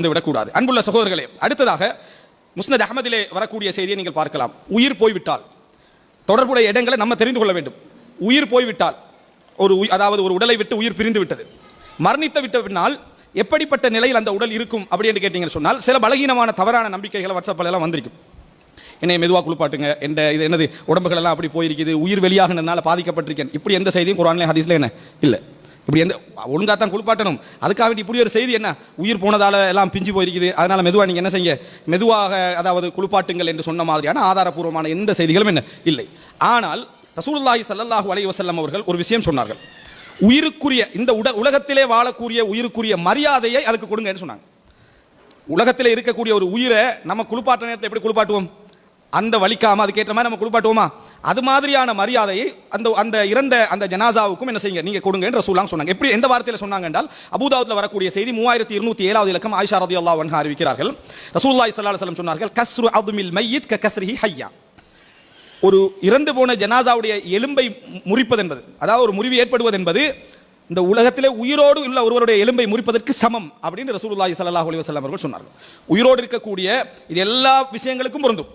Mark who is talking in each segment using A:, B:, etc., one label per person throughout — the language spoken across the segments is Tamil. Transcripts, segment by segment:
A: விடக்கூடாது. அன்புள்ள சகோதரர்களே, அடுத்ததாக முஸ்னத் அஹ்மதிலே வரக்கூடிய செய்தியை நீங்கள் பார்க்கலாம். உயிர் போய்விட்டால் தொடர்புடைய இடங்களை நம்ம தெரிந்து கொள்ள வேண்டும். உயிர் போய்விட்டால் அதாவது ஒரு உடலை விட்டு உயிர் பிரிந்து விட்டது, மரணித்து விட்ட பின்னால் எப்படிப்பட்ட நிலையில் அந்த உடல் இருக்கும் அப்படி என்று கேட்டீங்கன்னு சொன்னால், சில பலகீனமான தவறான நம்பிக்கைகளை வாட்ஸ்அப்பில் எல்லாம் வந்திருக்கும். என்னை மெதுவாக குளிப்பாட்டுங்க, இது என்னது உடம்புகள் எல்லாம் அப்படி போயிருக்குது, உயிர் வெளியாகினால பாதிக்கப்பட்டிருக்கேன், இப்படி எந்த செய்தியும் குர்ஆன்ல ஹதீஸ்ல என்ன இல்லை. இப்படி எந்த ஒழுங்காக தான் குளிப்பாட்டணும், அதுக்காக வேண்டி இப்படி ஒரு செய்தி என்ன உயிர் போனதால எல்லாம் பிஞ்சு போயிருக்குது, அதனால மெதுவாக நீங்கள் என்ன செய்ய மெதுவாக அதாவது குளிப்பாட்டுங்கள் என்று சொன்ன மாதிரியான ஆதாரபூர்வமான எந்த செய்திகளும் என்ன இல்லை. ஆனால் ரசூலுல்லாஹி ஸல்லல்லாஹு அலைஹி வஸல்லம் அவர்கள் ஒரு விஷயம் சொன்னார்கள். உயிருக்குரிய இந்த உலகத்திலே வாழக்கூடிய உயிருக்குரிய மரியாதையை அதுக்கு கொடுங்கன்னு சொன்னாங்க. உலகத்திலே இருக்கக்கூடிய ஒரு உயிரை நம்ம குளிப்பாட்ட நேரத்தை எப்படி குளிப்பாட்டுவோம்? அந்த வலிக்காம அதுக்கேற்ற மாதிரி நம்ம குளிப்பாட்டுவோமா? அது மாதிரியான மரியாதையை அந்த இறந்த அந்த ஜனாசாவுக்கும் என்ன செய்யுங்க நீங்க கொடுங்க என்று ரசூலுல்லாஹ் சொன்னாங்க. எப்படி எந்த வார்த்தையில சொன்னாங்க என்றால், அபூதாவுத்ல வரக்கூடிய செய்தி 3207வது இலக்கம், ஆயிஷா ரலியல்லாஹு அன்ஹா அறிவிக்கிறார்கள். ரசூலுல்லாஹி ஸல்லல்லாஹு அலைஹி வஸல்லம் சொன்னார்கள், கஸ்ரு அத்மில் மய்யித் கஸ்ரிஹி ஹய்யா. ஒரு இறந்து போன ஜனாசாவுடைய எலும்பை முறிப்பது என்பது, அதாவது ஒரு முறிவு ஏற்படுவது என்பது இந்த உலகத்திலே உயிரோடு உள்ள ஒருவருடைய எலும்பை முறிப்பதற்கு சமம் அப்படின்னு ரசூலுல்லாஹி ஸல்லல்லாஹு அலைஹி வஸல்லம் அவர்கள் சொன்னார்கள். உயிரோடு இருக்கக்கூடிய இது எல்லா விஷயங்களுக்கும் பொருந்தும்,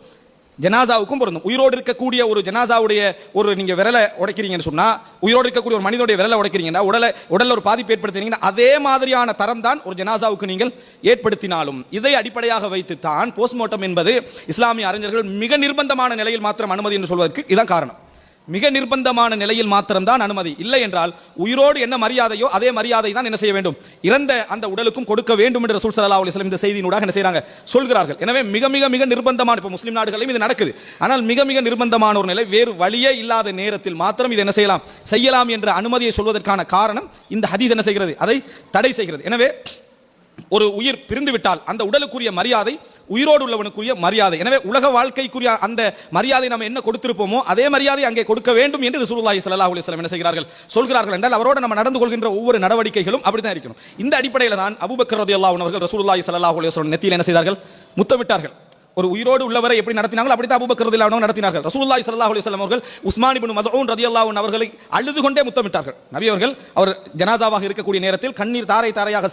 A: ஜனாசாவுக்கும் பொருந்தும். உயிரோடு இருக்கக்கூடிய ஒரு ஜனாசாவுடைய ஒரு நீங்க விரலை உடைக்கிறீங்கன்னு சொன்னா, உயிரோடு இருக்கக்கூடிய ஒரு மனிதனுடைய விரலை உடைக்கிறீங்கன்னா, உடல்ல ஒரு பாதிப்பு ஏற்படுத்துறீங்கன்னா, அதே மாதிரியான தரம் தான் ஒரு ஜனாசாவுக்கு நீங்கள் ஏற்படுத்தினாலும் இதை அடிப்படையாக வைத்து தான் போஸ்ட்மார்ட்டம் என்பது இஸ்லாமிய அறிஞர்கள் மிக நிர்பந்தமான நிலையில் மாத்திரம் அனுமதி என்று சொல்வதற்கு இதான் காரணம். மிக நிர்பந்தமான நிலையில் மாத்திரம்தான் அனுமதி. இல்லை என்றால் உயிரோடு என்ன மரியாதையோ அதே மரியாதை தான் என்ன செய்ய வேண்டும், இறந்த அந்த உடலுக்கும் கொடுக்க வேண்டும் என்று ரசூல் ஸல்லல்லாஹு அலைஹி வஸல்லம் இந்த செய்தியினூடாக என்ன செய்றாங்க சொல்கிறார்கள். எனவே மிக மிக மிக நிர்பந்தமான, இப்போ முஸ்லிம் நாடுகளிலும் இது நடக்குது, ஆனால் மிக மிக நிர்பந்தமான ஒரு நிலை, வேறு வழியே இல்லாத நேரத்தில் மாத்திரம் இது என்ன செய்யலாம் என்ற அனுமதியை சொல்வதற்கான காரணம் இந்த ஹதீஸ் என்ன செய்கிறது, அதை தடை செய்கிறது. எனவே ஒரு உயிர் பிரிந்து விட்டால் அந்த உடலுக்குரிய மரியாதை உயிரோடு உள்ளவனுக்குரிய மரியாதை. எனவே உலக வாழ்க்கைக்குரிய அந்த மரியாதை நாம் என்ன கொடுத்திருப்போமோ அதே மரியாதை அங்கே கொடுக்க வேண்டும் என்று ரசூலுல்லாஹி ஸல்லல்லாஹு அலைஹி வஸல்லம் என்ன செய்கிறார்கள் சொல்கிறார்கள் என்றால், அவரோடு நம்ம நடந்து கொள்கின்ற ஒவ்வொரு நடவடிக்கைகளும் அப்படித்தான் இருக்கணும். இந்த அடிப்படையில் தான் அபூபக்கர் ரலியல்லாஹு அன்ஹு அவர்கள் ரசூலுல்லாஹி ஸல்லல்லாஹு அலைஹி வஸல்லம் நெத்தியில் என்ன செய்தார்கள், முத்தமிட்டார்கள். ஒரு உயிரோடு உள்ளவரை எப்படி நடத்தினாங்களோ அப்படித்தான் அபூபக்கர் ரலியல்லாஹு அன்ஹு நடத்தினார்கள். ரசூலுல்லாஹி ஸல்லல்லாஹு அலைஹி வஸல்லம் அவர்கள் உஸ்மான் இப்னு மத்ஊன் ரலியல்லாஹு அன்ஹு அவர்களை அழுது கொண்டே முத்தமிட்டார்கள். நபி அவர்கள் அவர் ஜனாசாவாக இருக்கக்கூடிய நேரத்தில் கண்ணீர் தாரை தாரையாக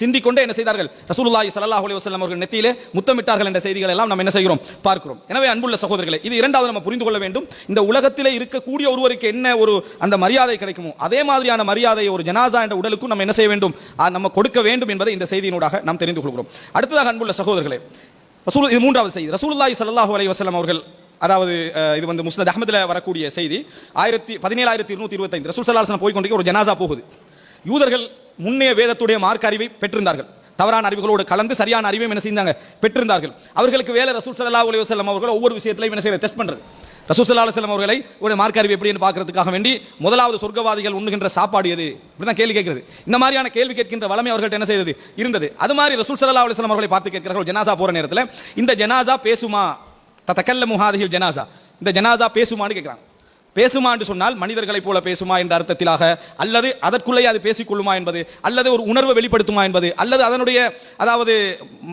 A: சிந்திக் கொண்டே என்ன செய்தார்கள், ரசூலுல்லாஹி ஸல்லல்லாஹு அலைஹி வஸல்லம் அவர்கள் நெத்தியிலே முத்தமிட்டார்கள் என்ற செய்திகள் எல்லாம் நாம் என்ன செய்கிறோம் பார்க்கிறோம். எனவே அன்புள்ள சகோதரர்களே, இது இரண்டாவது நம்ம புரிந்து கொள்ள வேண்டும். இந்த உலகத்திலே இருக்கக்கூடிய ஒருவருக்கு என்ன ஒரு அந்த மரியாதை கிடைக்குமோ அதே மாதிரியான மரியாதையை ஒரு ஜனாசா என்ற உடலுக்கும் நம்ம என்ன செய்ய வேண்டும், நம்ம கொடுக்க வேண்டும் என்பதை இந்த செய்தியினூடாக நாம் தெரிந்து கொள்கிறோம். அடுத்ததாக அன்புள்ள சகோதரர்களே, இது மூன்றாவது செய்தி. ரசூலுல்லாஹி ஸல்லல்லாஹு அலைஹி வஸல்லம் அவர்கள், அதாவது இது வந்து முஸ்னத் அஹ்மதுல வரக்கூடிய செய்தி 17225. ரசூல் ஸல்லல்லாஹு அலைஹி வஸல்லம் போய் கொண்டிருக்க ஒரு ஜனாசா போகுது. யூதர்கள் முன்னே வேதத்துடைய மார்க்க அறிவை பெற்றிருந்தார்கள், தவறான அறிவுகளோடு கலந்து சரியான அறிவையும் என்ன செய்தாங்க பெற்றிருந்தார்கள். அவர்களுக்கு வேலை ரசூல் ஸல்லல்லாஹு அலைஹி வஸல்லம் அவர்கள் ஒவ்வொரு விஷயத்திலையும் என்ன செய்யறது, டெஸ்ட் பண்றது. ரசூல் ஸல்லல்லாஹு அலைஹி வஸல்லம் அவர்களை ஒரு மார்க்க அறிவு எப்படி என்று பார்க்கிறதுக்காக வேண்டி முதலாவது சொர்க்கவாதிகள் உண்ணுகின்ற சாப்பாடு எது இப்படிதான் கேள்வி கேட்கிறது. இந்த மாதிரியான கேள்வி கேட்கின்ற வளமை அவர்கள்ட்ட என்ன செய்தது இருந்தது. அது மாதிரி ரசூல் ஸல்லல்லாஹு அலைஹி வஸல்லம் அவர்களை பார்த்து கேட்கிறார்கள், ஜனாசா போற நேரத்தில் இந்த ஜனாசா பேசுமா, ததக்கல்லமு ஹாதிஹில் ஜனாசா, இந்த ஜனாசா பேசுமான்னு கேட்கிறாங்க. பேசுமா என்று சொன்னால் மனிதர்களைப் போல பேசுமா என்ற அர்த்தத்திலாக, அல்லது அதற்குள்ளே அது பேசிக்கொள்ளுமா என்பது, அல்லது ஒரு உணர்வை வெளிப்படுத்துமா என்பது, அல்லது அதனுடைய அதாவது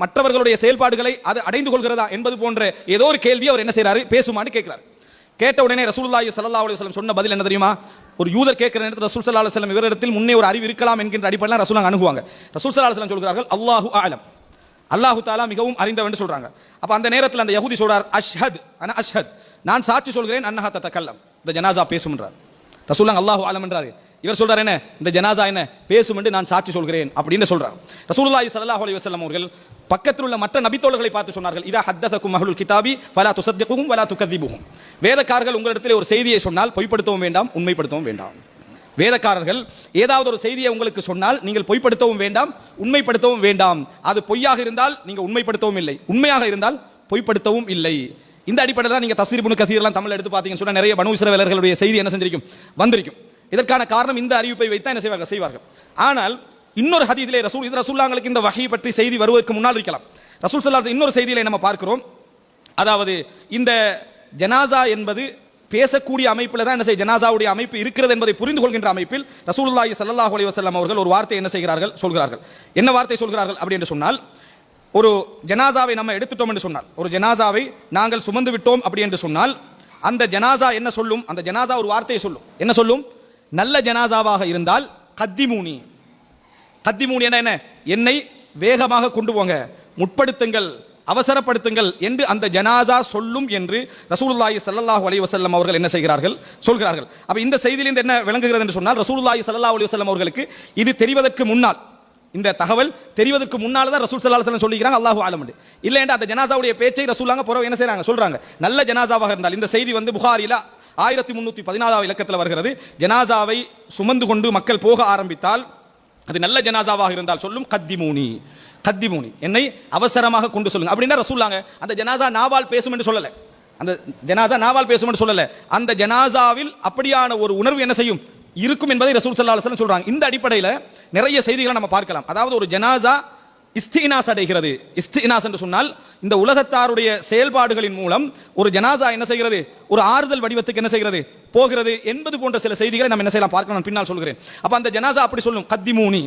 A: மற்றவர்களுடைய செயல்பாடுகளை அது அடைந்து கொள்கிறதா என்பது போன்ற ஏதோ ஒரு கேள்வி அவர் என்ன செய்யறாரு, பேசுமான்னு கேட்கிறார். கேட்ட உடனே ரசூலுல்லாஹி ஸல்லல்லாஹு அலைஹி வஸல்லம் சொன்ன பதில் என்ன தெரியுமா? ஒரு யூதர் கேட்கிற நேரத்தில் ரசூல் ஸல்லல்லாஹு அலைஹி வஸல்லம் இவரிடத்தில் முன்னே ஒரு அறிவு இருக்கலாம் என்கின்ற அடிப்படையில் ரசூலுல்லாஹ் அணுகுவாங்க. ரசூல் ஸல்லல்லாஹு அலைஹி வஸல்லம் சொல்கிறார்கள், அல்லாஹு அஅலம், அல்லாஹு தஆலா மிகவும் அறிந்தவன் சொல்றாங்க. அப்ப அந்த நேரத்தில் அந்த யஹூதி சொல்றார், அஷ்ஹத் அன அஷ்ஹத், நான் சாட்சி சொல்கிறேன், அன்னஹா ததக்கல்லம், இந்த ஜனாசா பேசும் என்றார். ரசூலுல்லாஹ் அல்லாஹு அஅலம் என்றார். இவர் சொல்றார் என்ன, இந்த ஜனாசா என்ன பேசும் என்று நான் சாட்சி சொல்கிறேன் அப்படின்னு சொல்றார். ரசூலுல்லாஹி ஸல்லல்லாஹு அலைஹி வஸல்லம் அவர்கள் பக்கத்தில் உள்ள மற்ற நபித்தோழர்களை பார்த்து சொன்னார்கள், இதா ஹத்தஸகும் அஹ்லுல் கிதாபி ஃபலா துஸத்திகுஹும் வலா துகذிபுஹும், வேதக்காரர்கள் உங்களிடத்தில் ஒரு செய்தியை சொன்னால் பொய்ப்படுத்தவும் வேண்டாம், உண்மைப்படுத்தவும் வேண்டாம். வேதக்காரர்கள் ஏதாவது ஒரு செய்தியை உங்களுக்கு சொன்னால் நீங்கள் பொய்ப்படுத்தவும் வேண்டாம், உண்மைப்படுத்தவும் வேண்டாம். அது பொய்யாக இருந்தால் நீங்க உண்மைப்படுத்தவும் இல்லை, உண்மையாக இருந்தால் பொய்ப்படுத்தவும் இல்லை. இந்த அடிப்படையில் தான் நீங்க தஃசீர் இப்னு கஸீர் எல்லாம் தமிழ் எடுத்து பார்த்தீங்கன்னு சொன்னா நிறைய பனூ இஸ்ரவேலர்களுடைய செய்தி என்ன செஞ்சிருக்கும், வந்திருக்கும். இதற்கான காரணம் இந்த அறிவிப்பை வைத்து என்ன செய்வார்கள். ஆனால் இன்னொரு ஹதீஸிலே ரசூலுல்லாஹ்களுக்கு இந்த வஹீ பற்றி செய்தி வருவதற்கு முன்னால் இருக்கலாம். ரசூல் ஸல்லல்லாஹு அலைஹி வஸல்லம் இன்னொரு செய்தியிலே நம்ம பார்க்கிறோம், அதாவது இந்த ஜனாசா என்பது பேசக்கூடிய அமைப்பில் தான் என்ன செய்ய ஜனாசாவுடைய அமைப்பு இருக்கிறது என்பதை புரிந்து கொள்கின்ற அமைப்பில் ரசூலுல்லாஹி ஸல்லல்லாஹு அலைஹி வஸல்லம் அவர்கள் ஒரு வார்த்தை என்ன செய்கிறார்கள் சொல்கிறார்கள். என்ன வார்த்தை சொல்கிறார்கள் அப்படி என்று சொன்னால், ஒரு ஜனாசாவை நம்ம எடுத்துட்டோம் என்று சொன்னால், ஒரு ஜனாசாவை நாங்கள் சுமந்து விட்டோம் அப்படி என்று சொன்னால், அந்த ஜனாசா என்ன சொல்லும், அந்த ஜனாசா ஒரு வார்த்தையை சொல்லும். என்ன சொல்லும்? நல்ல ஜனாசாவாக இருந்தால் கத்திமூனி, கத்திமூனி என்ன, என்னை வேகமாக கொண்டு போங்க, முற்படுத்துங்கள், அவசரப்படுத்துங்கள் என்று அந்த ஜனாசா சொல்லும் என்று ரசூலுல்லாஹி ஸல்லல்லாஹு அலைஹி வஸல்லம் அவர்கள் என்ன செய்கிறார்கள், சொல்கிறார்கள். அப்ப இந்த செய்தியிலிருந்து என்ன விளங்குகிறது என்று சொன்னால், ரசூலுல்லாஹி ஸல்லல்லாஹு அலைஹி வஸல்லம் அவர்களுக்கு இது தெரிவதற்கு முன்னால், இந்த தகவல் தெரிவதற்கு முன்னால தான் ரசூல் ஸல்லல்லாஹு அலைஹி வஸல்லம் சொல்லிக்கிறாங்க அல்லாஹு ஆலம். இல்லை என்றால் அந்த ஜனாசாவுடைய பேச்சை ரசூலுல்லாஹ் பிறகு என்ன செய்றாங்க, சொல்றாங்க. நல்ல ஜனாசாவாக இருந்தால், இந்த செய்தி புகாரில 1314 இலக்கத்தில் வருகிறது. ஜனாசாவை சுமந்து கொண்டு மக்கள் போக ஆரம்பித்தால், அது நல்ல ஜனாசாவாக இருந்தால் சொல்லும் கத்திமூனி, கத்திமூனி, என்னை அவசரமாக கொண்டு சொல்லுங்க அப்படின்னா ரசூலுல்லாஹ் அந்த ஜனாசா நாவால் பேசும் என்று சொல்லல, அந்த ஜனாசா நாவால் பேசும் என்று சொல்லல, அந்த ஜனாசாவில் அப்படியான ஒரு உணர்வு என்ன செய்யும், இருக்கும் என்பதை ரசூல் ஸல்லல்லாஹு அலைஹி வஸல்லம் சொல்றாங்க. இந்த அடிப்படையில் நிறைய செய்திகளை நம்ம பார்க்கலாம். அதாவது ஒரு ஜனாசா இஸ்தினாஸ் அடைகிறது. இஸ்தினாஸ் என்று சொன்னால் இந்த உலகத்தாருடைய செயல்பாடுகளின் மூலம் ஒரு ஜனாசா என்ன செய்கிறது, ஒரு ஆறுதல் வடிவத்துக்கு என்ன செய்கிறது, போகிறது என்பது போன்ற சில செய்திகளை நம்ம என்ன செய்யலாம் பார்க்கலாம், பின்னால் சொல்கிறேன். அப்ப அந்த ஜனாசா அப்படி சொல்லும் கத்திமூனி.